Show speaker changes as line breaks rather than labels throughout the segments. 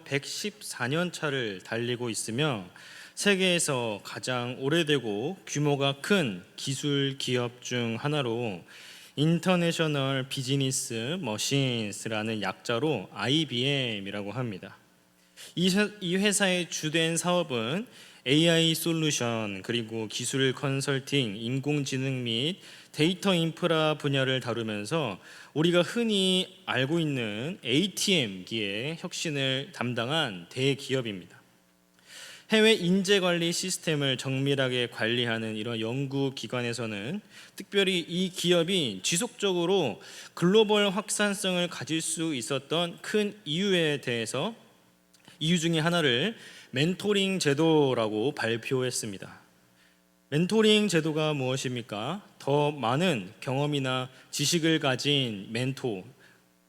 114년 차를 달리고 있으며 세계에서 가장 오래되고 규모가 큰 기술 기업 중 하나로 인터내셔널 비즈니스 머신스라는 약자로 IBM이라고 합니다. 이 회사의 주된 사업은 AI 솔루션 그리고 기술 컨설팅, 인공지능 및 데이터 인프라 분야를 다루면서 우리가 흔히 알고 있는 ATM기의 혁신을 담당한 대기업입니다. 해외 인재 관리 시스템을 정밀하게 관리하는 이런 연구기관에서는 특별히 이 기업이 지속적으로 글로벌 확산성을 가질 수 있었던 큰 이유에 대해서 이유 중에 하나를 멘토링 제도라고 발표했습니다. 멘토링 제도가 무엇입니까? 더 많은 경험이나 지식을 가진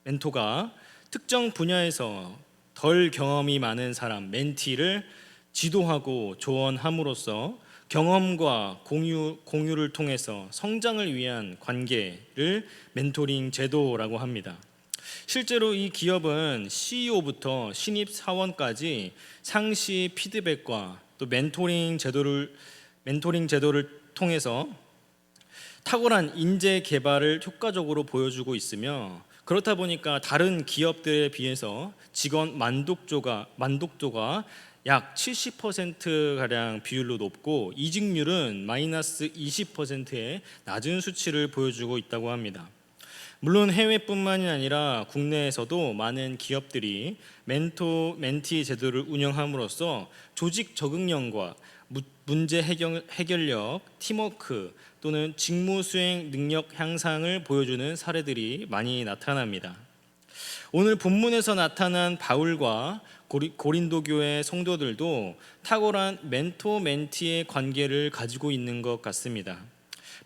멘토가 특정 분야에서 덜 경험이 많은 사람, 멘티를 지도하고 조언함으로써 경험과 공유를 통해서 성장을 위한 관계를 멘토링 제도라고 합니다. 실제로 이 기업은 CEO부터 신입 사원까지 상시 피드백과 또 멘토링 제도를 통해서 탁월한 인재 개발을 효과적으로 보여주고 있으며, 그렇다 보니까 다른 기업들에 비해서 직원 만족도가 약 70%가량 비율로 높고 이직률은 마이너스 20%의 낮은 수치를 보여주고 있다고 합니다. 물론 해외뿐만이 아니라 국내에서도 많은 기업들이 멘티 제도를 운영함으로써 조직 적응력과 문제 해결력, 팀워크 또는 직무 수행 능력 향상을 보여주는 사례들이 많이 나타납니다. 오늘 본문에서 나타난 바울과 고린도 교회 성도들도 탁월한 멘토 멘티의 관계를 가지고 있는 것 같습니다.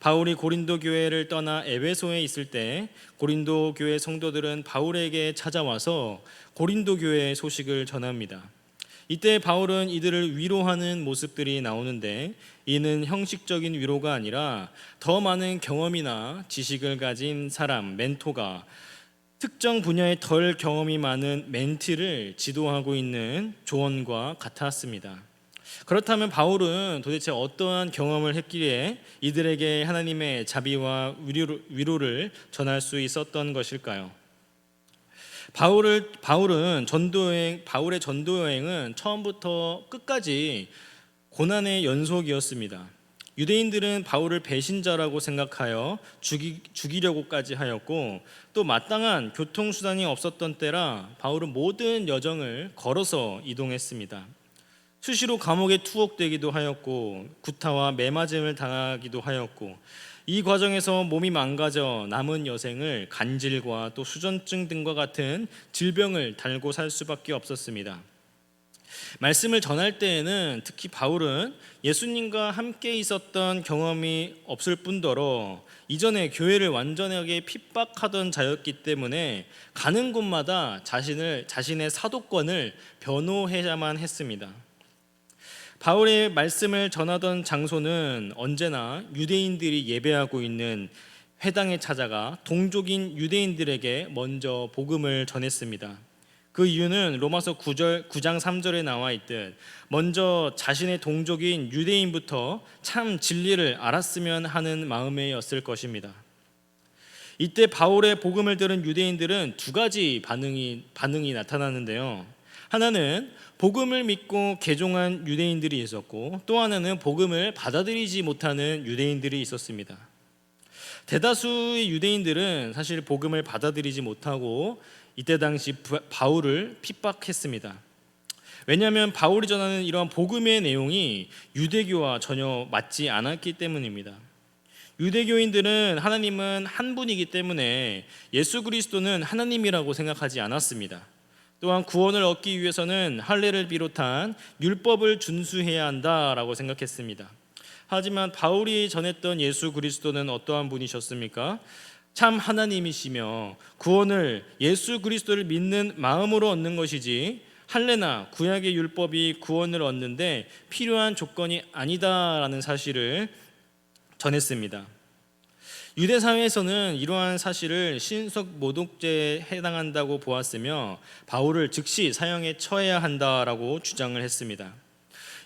바울이 고린도 교회를 떠나 에베소에 있을 때 고린도 교회 성도들은 바울에게 찾아와서 고린도 교회의 소식을 전합니다. 이때 바울은 이들을 위로하는 모습들이 나오는데, 이는 형식적인 위로가 아니라 더 많은 경험이나 지식을 가진 사람, 멘토가 특정 분야에 덜 경험이 많은 멘티를 지도하고 있는 조언과 같았습니다. 그렇다면 바울은 도대체 어떠한 경험을 했기에 이들에게 하나님의 자비와 위로를 전할 수 있었던 것일까요? 바울의 전도 여행은 처음부터 끝까지 고난의 연속이었습니다. 유대인들은 바울을 배신자라고 생각하여 죽이려고까지 하였고, 또 마땅한 교통수단이 없었던 때라 바울은 모든 여정을 걸어서 이동했습니다. 수시로 감옥에 투옥되기도 하였고 구타와 매맞음을 당하기도 하였고, 이 과정에서 몸이 망가져 남은 여생을 간질과 또 수전증 등과 같은 질병을 달고 살 수밖에 없었습니다. 말씀을 전할 때에는 특히 바울은 예수님과 함께 있었던 경험이 없을 뿐더러 이전에 교회를 완전하게 핍박하던 자였기 때문에 가는 곳마다 자신의 사도권을 변호해야만 했습니다. 바울의 말씀을 전하던 장소는 언제나 유대인들이 예배하고 있는 회당에 찾아가 동족인 유대인들에게 먼저 복음을 전했습니다. 그 이유는 로마서 9장 3절에 나와 있듯 먼저 자신의 동족인 유대인부터 참 진리를 알았으면 하는 마음이었을 것입니다. 이때 바울의 복음을 들은 유대인들은 두 가지 반응이 나타나는데요. 하나는 복음을 믿고 개종한 유대인들이 있었고, 또 하나는 복음을 받아들이지 못하는 유대인들이 있었습니다. 대다수의 유대인들은 사실 복음을 받아들이지 못하고 이때 당시 바울을 핍박했습니다. 왜냐하면 바울이 전하는 이러한 복음의 내용이 유대교와 전혀 맞지 않았기 때문입니다. 유대교인들은 하나님은 한 분이기 때문에 예수 그리스도는 하나님이라고 생각하지 않았습니다. 또한 구원을 얻기 위해서는 할례를 비롯한 율법을 준수해야 한다라고 생각했습니다. 하지만 바울이 전했던 예수 그리스도는 어떠한 분이셨습니까? 참 하나님이시며 구원을 예수 그리스도를 믿는 마음으로 얻는 것이지 할례나 구약의 율법이 구원을 얻는데 필요한 조건이 아니다라는 사실을 전했습니다. 유대 사회에서는 이러한 사실을 신석 모독죄에 해당한다고 보았으며 바울을 즉시 사형에 처해야 한다라고 주장을 했습니다.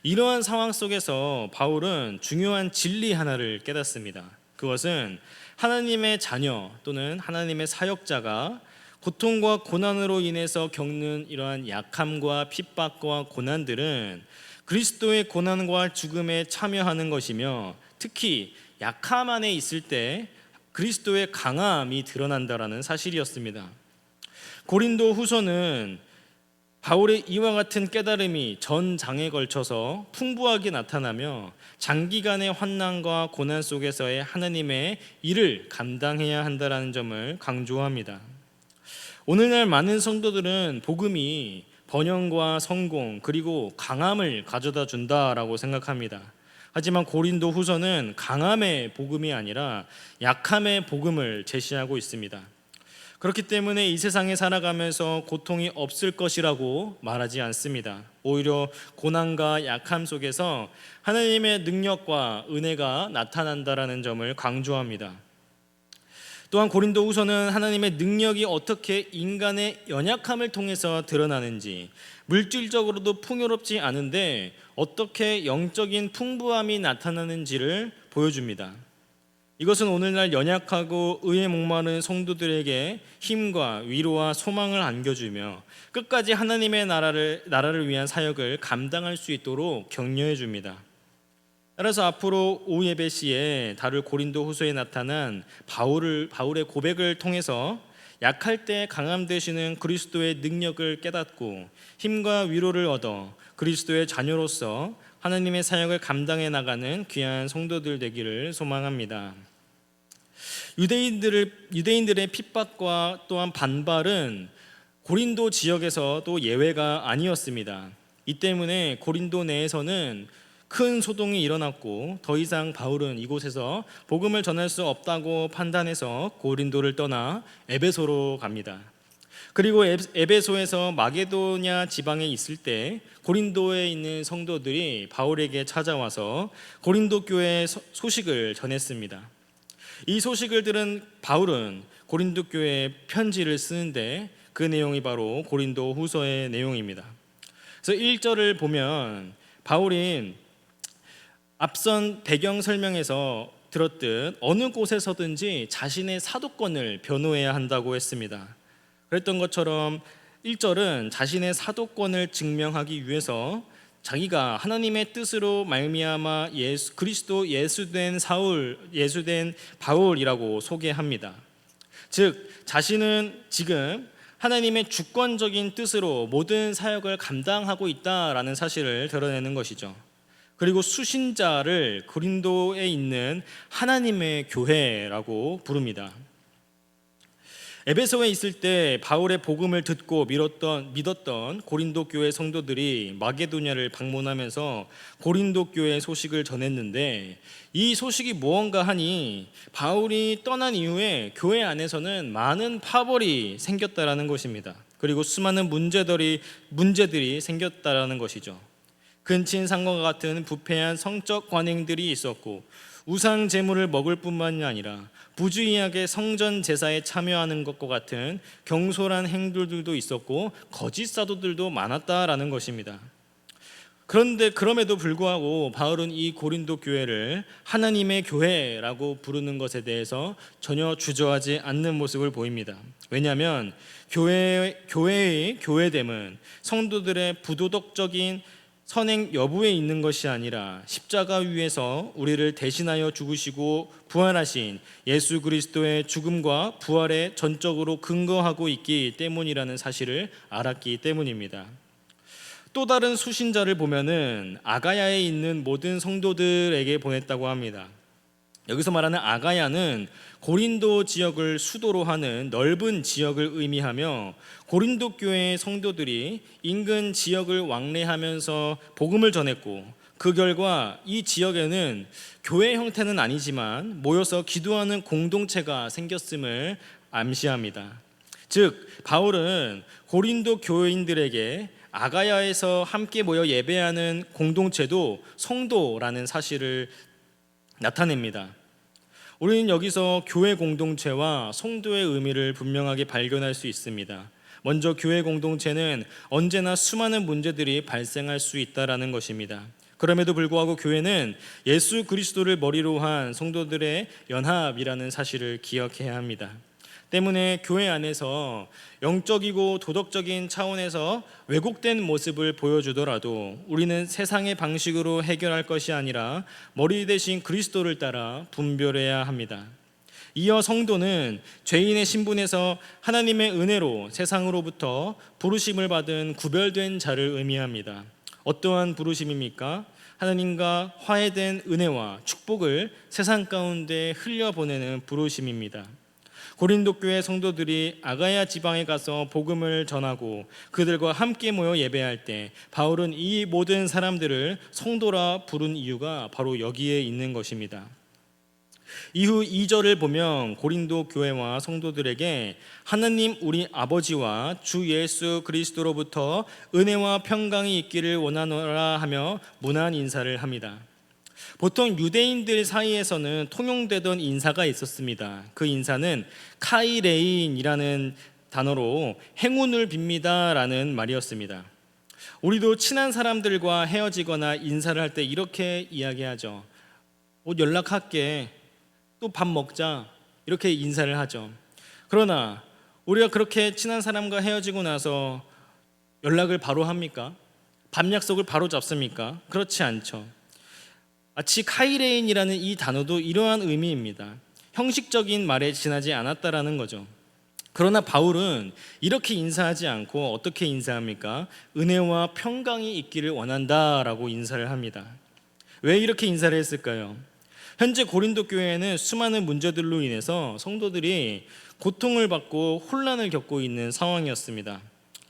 이러한 상황 속에서 바울은 중요한 진리 하나를 깨닫습니다. 그것은 하나님의 자녀 또는 하나님의 사역자가 고통과 고난으로 인해서 겪는 이러한 약함과 핍박과 고난들은 그리스도의 고난과 죽음에 참여하는 것이며, 특히 약함 안에 있을 때 그리스도의 강함이 드러난다라는 사실이었습니다. 고린도 후서는 바울의 이와 같은 깨달음이 전 장에 걸쳐서 풍부하게 나타나며 장기간의 환난과 고난 속에서의 하나님의 일을 감당해야 한다는 점을 강조합니다. 오늘날 많은 성도들은 복음이 번영과 성공 그리고 강함을 가져다 준다라고 생각합니다. 하지만 고린도 후서는 강함의 복음이 아니라 약함의 복음을 제시하고 있습니다. 그렇기 때문에 이 세상에 살아가면서 고통이 없을 것이라고 말하지 않습니다. 오히려 고난과 약함 속에서 하나님의 능력과 은혜가 나타난다라는 점을 강조합니다. 또한 고린도 후서는 하나님의 능력이 어떻게 인간의 연약함을 통해서 드러나는지, 물질적으로도 풍요롭지 않은데 어떻게 영적인 풍부함이 나타나는지를 보여줍니다. 이것은 오늘날 연약하고 의에 목마른 성도들에게 힘과 위로와 소망을 안겨주며 끝까지 하나님의 나라를 위한 사역을 감당할 수 있도록 격려해 줍니다. 따라서 앞으로 오후 예배 시에 다룰 고린도 후서에 나타난 바울의 고백을 통해서 약할 때 강함 되시는 그리스도의 능력을 깨닫고 힘과 위로를 얻어 그리스도의 자녀로서 하나님의 사역을 감당해 나가는 귀한 성도들 되기를 소망합니다. 유대인들의 핍박과 또한 반발은 고린도 지역에서도 예외가 아니었습니다. 이 때문에 고린도 내에서는 큰 소동이 일어났고 더 이상 바울은 이곳에서 복음을 전할 수 없다고 판단해서 고린도를 떠나 에베소로 갑니다. 그리고 에베소에서 마게도냐 지방에 있을 때 고린도에 있는 성도들이 바울에게 찾아와서 고린도 교회의 소식을 전했습니다. 이 소식을 들은 바울은 고린도 교회에 편지를 쓰는데 그 내용이 바로 고린도 후서의 내용입니다. 그래서 1절을 보면 바울이 앞선 배경 설명에서 들었듯 어느 곳에서든지 자신의 사도권을 변호해야 한다고 했습니다. 그랬던 것처럼 1절은 자신의 사도권을 증명하기 위해서 자기가 하나님의 뜻으로 말미암아 그리스도 예수된 바울이라고 소개합니다. 즉 자신은 지금 하나님의 주권적인 뜻으로 모든 사역을 감당하고 있다라는 사실을 드러내는 것이죠. 그리고 수신자를 고린도에 있는 하나님의 교회라고 부릅니다. 에베소에 있을 때 바울의 복음을 듣고 믿었던 고린도 교회 성도들이 마게도냐를 방문하면서 고린도 교회 소식을 전했는데, 이 소식이 무언가 하니 바울이 떠난 이후에 교회 안에서는 많은 파벌이 생겼다라는 것입니다. 그리고 수많은 문제들이 생겼다라는 것이죠. 근친상과 같은 부패한 성적 관행들이 있었고, 우상 제물을 먹을 뿐만이 아니라 부주의하게 성전 제사에 참여하는 것과 같은 경솔한 행동들도 있었고 거짓 사도들도 많았다라는 것입니다. 그런데 그럼에도 불구하고 바울은 이 고린도 교회를 하나님의 교회라고 부르는 것에 대해서 전혀 주저하지 않는 모습을 보입니다. 왜냐하면 교회의 교회됨은 성도들의 부도덕적인 선행 여부에 있는 것이 아니라 십자가 위에서 우리를 대신하여 죽으시고 부활하신 예수 그리스도의 죽음과 부활에 전적으로 근거하고 있기 때문이라는 사실을 알았기 때문입니다. 또 다른 수신자를 보면은 아가야에 있는 모든 성도들에게 보냈다고 합니다. 여기서 말하는 아가야는 고린도 지역을 수도로 하는 넓은 지역을 의미하며, 고린도 교회의 성도들이 인근 지역을 왕래하면서 복음을 전했고, 그 결과 이 지역에는 교회 형태는 아니지만 모여서 기도하는 공동체가 생겼음을 암시합니다. 즉 바울은 고린도 교인들에게 아가야에서 함께 모여 예배하는 공동체도 성도라는 사실을 나타냅니다. 우리는 여기서 교회 공동체와 성도의 의미를 분명하게 발견할 수 있습니다. 먼저 교회 공동체는 언제나 수많은 문제들이 발생할 수 있다라는 것입니다. 그럼에도 불구하고 교회는 예수 그리스도를 머리로 한 성도들의 연합이라는 사실을 기억해야 합니다. 때문에 교회 안에서 영적이고 도덕적인 차원에서 왜곡된 모습을 보여주더라도 우리는 세상의 방식으로 해결할 것이 아니라 머리 대신 그리스도를 따라 분별해야 합니다. 이어 성도는 죄인의 신분에서 하나님의 은혜로 세상으로부터 부르심을 받은 구별된 자를 의미합니다. 어떠한 부르심입니까? 하나님과 화해된 은혜와 축복을 세상 가운데 흘려보내는 부르심입니다. 고린도 교회 성도들이 아가야 지방에 가서 복음을 전하고 그들과 함께 모여 예배할 때 바울은 이 모든 사람들을 성도라 부른 이유가 바로 여기에 있는 것입니다. 이후 2절을 보면 고린도 교회와 성도들에게 하나님 우리 아버지와 주 예수 그리스도로부터 은혜와 평강이 있기를 원하노라 하며 문안 인사를 합니다. 보통 유대인들 사이에서는 통용되던 인사가 있었습니다. 그 인사는 카이레인이라는 단어로 행운을 빕니다 라는 말이었습니다. 우리도 친한 사람들과 헤어지거나 인사를 할 때 이렇게 이야기하죠. 연락할게, 또 밥 먹자, 이렇게 인사를 하죠. 그러나 우리가 그렇게 친한 사람과 헤어지고 나서 연락을 바로 합니까? 밥 약속을 바로 잡습니까? 그렇지 않죠. 마치 카이레인이라는 이 단어도 이러한 의미입니다. 형식적인 말에 지나지 않았다라는 거죠. 그러나 바울은 이렇게 인사하지 않고 어떻게 인사합니까? 은혜와 평강이 있기를 원한다라고 인사를 합니다. 왜 이렇게 인사를 했을까요? 현재 고린도 교회에는 수많은 문제들로 인해서 성도들이 고통을 받고 혼란을 겪고 있는 상황이었습니다.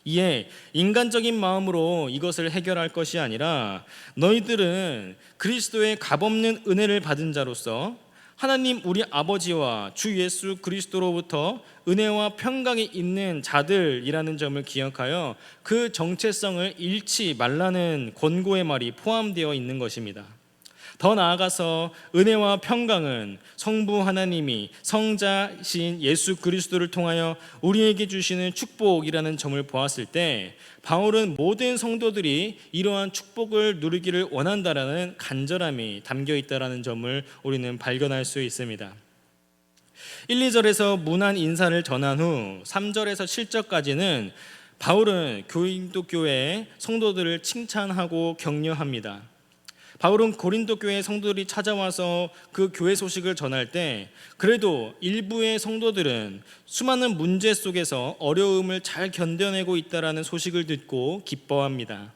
이에 인간적인 마음으로 이것을 해결할 것이 아니라 너희들은 그리스도의 값없는 은혜를 받은 자로서 하나님 우리 아버지와 주 예수 그리스도로부터 은혜와 평강이 있는 자들이라는 점을 기억하여 그 정체성을 잃지 말라는 권고의 말이 포함되어 있는 것입니다. 더 나아가서 은혜와 평강은 성부 하나님이 성자신 예수 그리스도를 통하여 우리에게 주시는 축복이라는 점을 보았을 때 바울은 모든 성도들이 이러한 축복을 누리기를 원한다라는 간절함이 담겨 있다라는 점을 우리는 발견할 수 있습니다. 1, 2절에서 문안 인사를 전한 후 3절에서 7절까지는 바울은 고린도 교회의 성도들을 칭찬하고 격려합니다. 바울은 고린도 교회 성도들이 찾아와서 그 교회 소식을 전할 때 그래도 일부의 성도들은 수많은 문제 속에서 어려움을 잘 견뎌내고 있다라는 소식을 듣고 기뻐합니다.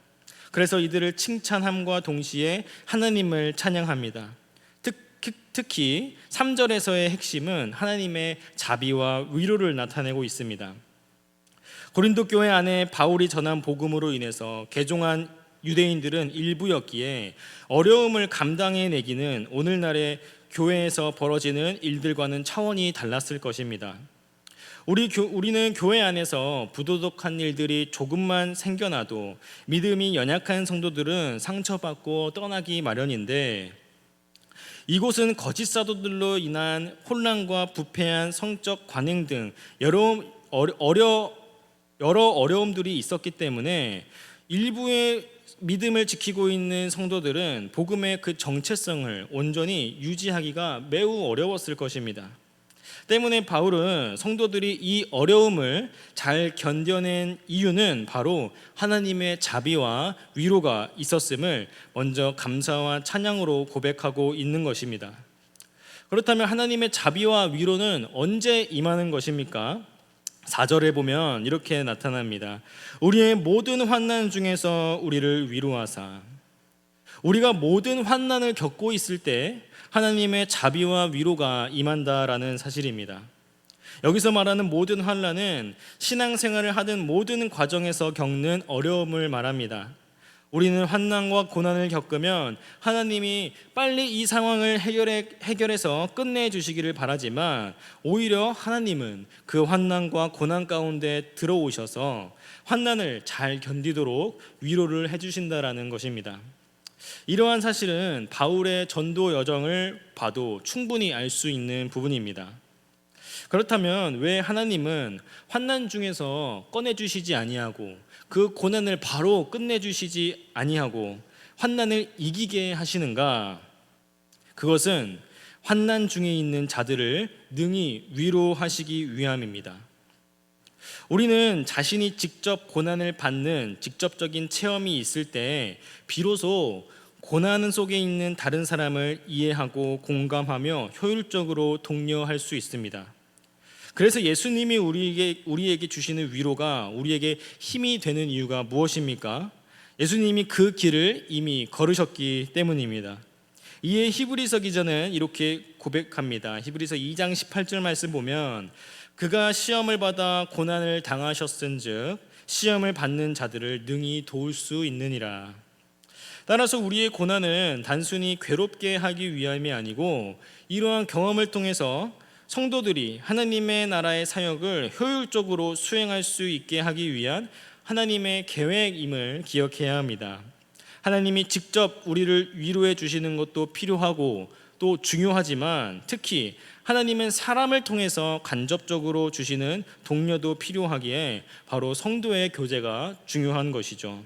그래서 이들을 칭찬함과 동시에 하나님을 찬양합니다. 특히 3절에서의 핵심은 하나님의 자비와 위로를 나타내고 있습니다. 고린도 교회 안에 바울이 전한 복음으로 인해서 개종한 유대인들은 일부였기에 어려움을 감당해내기는 오늘날의 교회에서 벌어지는 일들과는 차원이 달랐을 것입니다. 우리는 교회 안에서 부도덕한 일들이 조금만 생겨나도 믿음이 연약한 성도들은 상처받고 떠나기 마련인데 이곳은 거짓 사도들로 인한 혼란과 부패한 성적 관행 등 여러 어려움들이 있었기 때문에 일부의 믿음을 지키고 있는 성도들은 복음의 그 정체성을 온전히 유지하기가 매우 어려웠을 것입니다. 때문에 바울은 성도들이 이 어려움을 잘 견뎌낸 이유는 바로 하나님의 자비와 위로가 있었음을 먼저 감사와 찬양으로 고백하고 있는 것입니다. 그렇다면 하나님의 자비와 위로는 언제 임하는 것입니까? 4절에 보면 이렇게 나타납니다. 우리의 모든 환난 중에서 우리를 위로하사. 우리가 모든 환난을 겪고 있을 때 하나님의 자비와 위로가 임한다라는 사실입니다. 여기서 말하는 모든 환난은 신앙생활을 하는 모든 과정에서 겪는 어려움을 말합니다. 우리는 환난과 고난을 겪으면 하나님이 빨리 이 상황을 해결해서 끝내주시기를 바라지만 오히려 하나님은 그 환난과 고난 가운데 들어오셔서 환난을 잘 견디도록 위로를 해주신다라는 것입니다. 이러한 사실은 바울의 전도 여정을 봐도 충분히 알 수 있는 부분입니다. 그렇다면 왜 하나님은 환난 중에서 꺼내주시지 아니하고 그 고난을 바로 끝내주시지 아니하고 환난을 이기게 하시는가? 그것은 환난 중에 있는 자들을 능히 위로하시기 위함입니다. 우리는 자신이 직접 고난을 받는 직접적인 체험이 있을 때 비로소 고난 속에 있는 다른 사람을 이해하고 공감하며 효율적으로 독려할 수 있습니다. 그래서 예수님이 우리에게 주시는 위로가 우리에게 힘이 되는 이유가 무엇입니까? 예수님이 그 길을 이미 걸으셨기 때문입니다. 이에 히브리서 기자는 이렇게 고백합니다. 히브리서 2장 18절 말씀 보면 그가 시험을 받아 고난을 당하셨은즉 시험을 받는 자들을 능히 도울 수 있느니라. 따라서 우리의 고난은 단순히 괴롭게 하기 위함이 아니고 이러한 경험을 통해서 성도들이 하나님의 나라의 사역을 효율적으로 수행할 수 있게 하기 위한 하나님의 계획임을 기억해야 합니다. 하나님이 직접 우리를 위로해 주시는 것도 필요하고 또 중요하지만 특히 하나님은 사람을 통해서 간접적으로 주시는 독려도 필요하기에 바로 성도의 교제가 중요한 것이죠.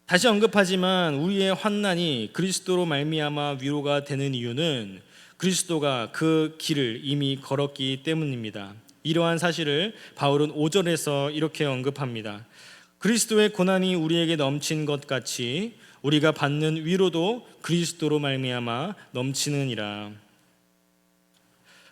다시 언급하지만 우리의 환난이 그리스도로 말미암아 위로가 되는 이유는 그리스도가 그 길을 이미 걸었기 때문입니다. 이러한 사실을 바울은 5절에서 이렇게 언급합니다. 그리스도의 고난이 우리에게 넘친 것 같이 우리가 받는 위로도 그리스도로 말미암아 넘치느니라.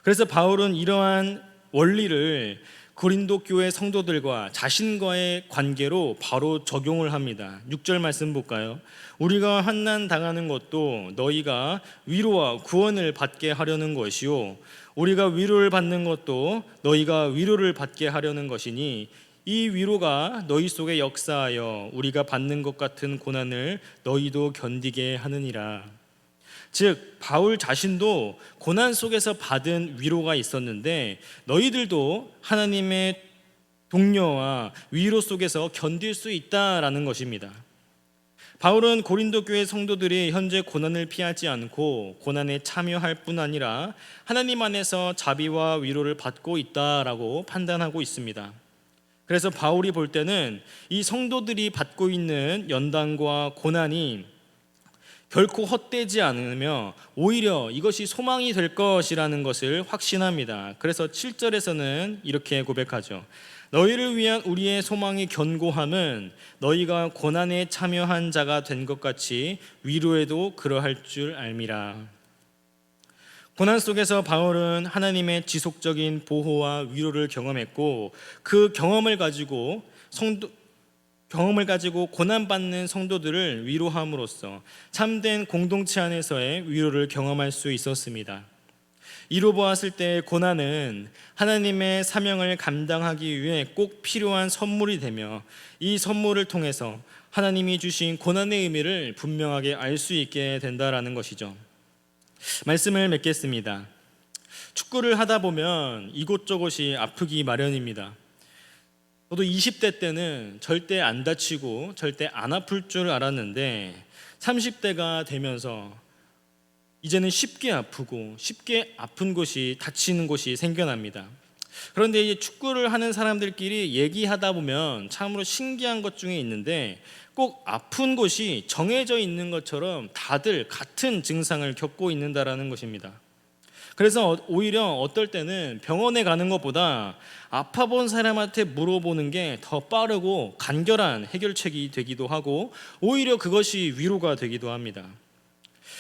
그래서 바울은 이러한 원리를 고린도 교회 성도들과 자신과의 관계로 바로 적용을 합니다. 6절 말씀 볼까요? 우리가 환난 당하는 것도 너희가 위로와 구원을 받게 하려는 것이요 우리가 위로를 받는 것도 너희가 위로를 받게 하려는 것이니 이 위로가 너희 속에 역사하여 우리가 받는 것 같은 고난을 너희도 견디게 하느니라. 즉 바울 자신도 고난 속에서 받은 위로가 있었는데 너희들도 하나님의 동료와 위로 속에서 견딜 수 있다라는 것입니다. 바울은 고린도 교회 성도들이 현재 고난을 피하지 않고 고난에 참여할 뿐 아니라 하나님 안에서 자비와 위로를 받고 있다라고 판단하고 있습니다. 그래서 바울이 볼 때는 이 성도들이 받고 있는 연단과 고난이 결코 헛되지 않으며 오히려 이것이 소망이 될 것이라는 것을 확신합니다. 그래서 7절에서는 이렇게 고백하죠. 너희를 위한 우리의 소망이 견고함은 너희가 고난에 참여한 자가 된 것 같이 위로에도 그러할 줄 알미라. 고난 속에서 바울은 하나님의 지속적인 보호와 위로를 경험했고 그 경험을 가지고 고난받는 성도들을 위로함으로써 참된 공동체 안에서의 위로를 경험할 수 있었습니다. 이로 보았을 때 고난은 하나님의 사명을 감당하기 위해 꼭 필요한 선물이 되며 이 선물을 통해서 하나님이 주신 고난의 의미를 분명하게 알 수 있게 된다라는 것이죠. 말씀을 맺겠습니다. 축구를 하다 보면 이곳저곳이 아프기 마련입니다. 저도 20대 때는 절대 안 다치고 절대 안 아플 줄 알았는데 30대가 되면서 이제는 쉽게 아프고 쉽게 아픈 곳이 다치는 곳이 생겨납니다. 그런데 이 축구를 하는 사람들끼리 얘기하다 보면 참으로 신기한 것 중에 있는데 꼭 아픈 곳이 정해져 있는 것처럼 다들 같은 증상을 겪고 있는다라는 것입니다. 그래서 오히려 어떨 때는 병원에 가는 것보다 아파본 사람한테 물어보는 게 더 빠르고 간결한 해결책이 되기도 하고 오히려 그것이 위로가 되기도 합니다.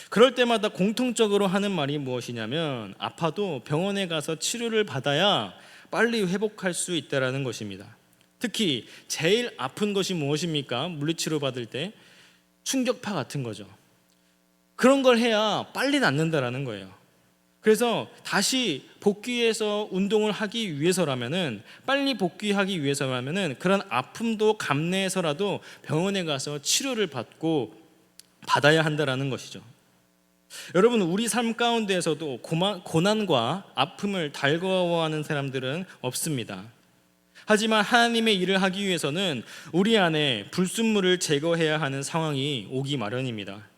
그럴 때마다 공통적으로 하는 말이 무엇이냐면 아파도 병원에 가서 치료를 받아야 빨리 회복할 수 있다는 것입니다. 특히 제일 아픈 것이 무엇입니까? 물리치료 받을 때 충격파 같은 거죠. 그런 걸 해야 빨리 낫는다라는 거예요. 그래서 다시 복귀해서 운동을 하기 위해서라면은 빨리 복귀하기 위해서라면은 그런 아픔도 감내해서라도 병원에 가서 치료를 받아야 한다라는 것이죠. 여러분 우리 삶 가운데에서도 고난과 아픔을 달거워하는 사람들은 없습니다. 하지만 하나님의 일을 하기 위해서는 우리 안에 불순물을 제거해야 하는 상황이 오기 마련입니다.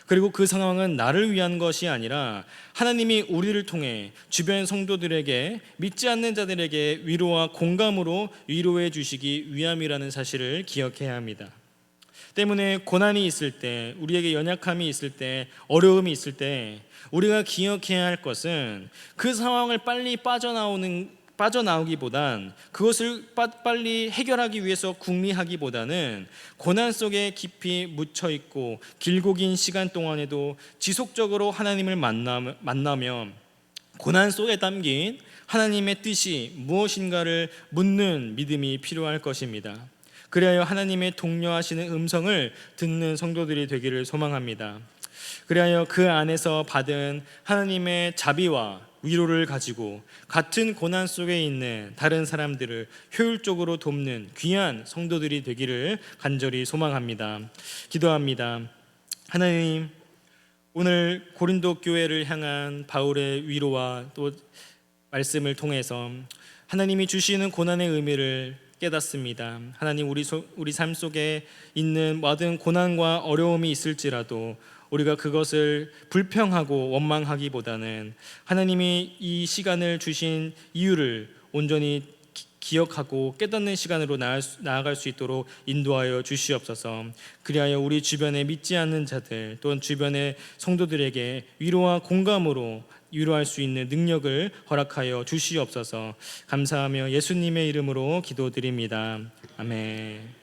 그리고 그 상황은 나를 위한 것이 아니라 하나님이 우리를 통해 주변 성도들에게, 믿지 않는 자들에게 위로와 공감으로 위로해 주시기 위함이라는 사실을 기억해야 합니다. 때문에 고난이 있을 때, 우리에게 연약함이 있을 때, 어려움이 있을 때 우리가 기억해야 할 것은 그 상황을 빨리 빠져나오기보단, 그것을 빨리 해결하기 위해서 궁리하기보다는 고난 속에 깊이 묻혀 있고 길고 긴 시간 동안에도 지속적으로 하나님을 만나며 고난 속에 담긴 하나님의 뜻이 무엇인가를 묻는 믿음이 필요할 것입니다. 그래야 하나님의 독려하시는 음성을 듣는 성도들이 되기를 소망합니다. 그래야 그 안에서 받은 하나님의 자비와 위로를 가지고 같은 고난 속에 있는 다른 사람들을 효율적으로 돕는 귀한 성도들이 되기를 간절히 소망합니다. 기도합니다. 하나님, 오늘 고린도 교회를 향한 바울의 위로와 또 말씀을 통해서 하나님이 주시는 고난의 의미를 깨닫습니다. 하나님, 우리 삶 속에 있는 모든 고난과 어려움이 있을지라도 우리가 그것을 불평하고 원망하기보다는 하나님이 이 시간을 주신 이유를 온전히 기억하고 깨닫는 시간으로 나아갈 수 있도록 인도하여 주시옵소서. 그리하여 우리 주변에 믿지 않는 자들 또는 주변의 성도들에게 위로와 공감으로 위로할 수 있는 능력을 허락하여 주시옵소서. 감사하며 예수님의 이름으로 기도드립니다. 아멘.